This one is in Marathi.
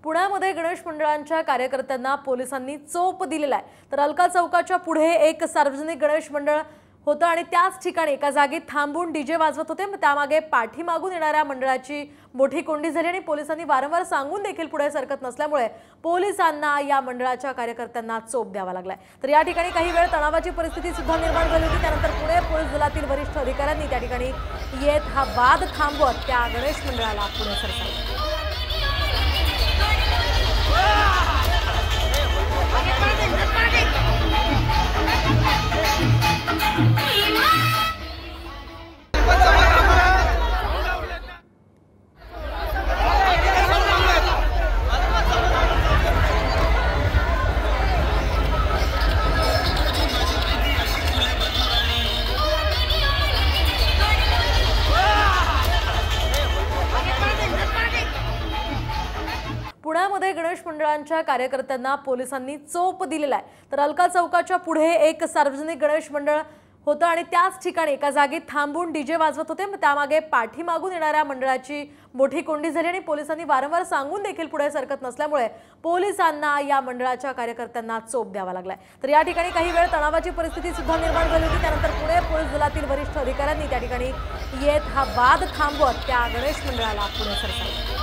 पुण्यामध्ये गणेश मंडळांच्या कार्यकर्त्यांना पोलिसांनी चोप दिलेला आहे। तर अलका चौकाच्या पुढे एक सार्वजनिक गणेश मंडळ होतं आणि त्याच ठिकाणी एका जागी थांबून डीजे वाजवत होते। त्यामागे पाठीमागून येणाऱ्या मंडळाची मोठी कोंडी झाली आणि पोलिसांनी वारंवार सांगून देखील पुढे सरकत नसल्यामुळे पोलिसांना या मंडळाच्या कार्यकर्त्यांना चोप द्यावा लागलाय। तर या ठिकाणी काही वेळ तणावाची परिस्थिती सुद्धा निर्माण झाली होती। त्यानंतर पुणे पोलीस दलातील वरिष्ठ अधिकाऱ्यांनी त्या ठिकाणी येत हा वाद थांबवत त्या गणेश मंडळाला पुढे सरसावलं। पुण्यामध्ये गणेश मंडळांच्या कार्यकर्त्यांना पोलिसांनी चोप दिलेला आहे। तर अलका चौकाच्या पुढे एक सार्वजनिक गणेश मंडळ होतं आणि त्याच ठिकाणी एका जागी थांबून डीजे वाजवत होते। त्यामागे पाठीमागून येणाऱ्या मंडळाची मोठी कोंडी झाली आणि पोलिसांनी वारंवार सांगून देखील पुढे सरकत नसल्यामुळे पोलिसांना या मंडळाच्या कार्यकर्त्यांना चोप द्यावा लागलाय। तर या ठिकाणी काही वेळ तणावाची परिस्थिती सुद्धा निर्माण झाली होती। त्यानंतर पुणे पोलीस दलातील वरिष्ठ अधिकाऱ्यांनी त्या ठिकाणी येत हा वाद थांबवत त्या गणेश मंडळाला पुढे सरसावलं।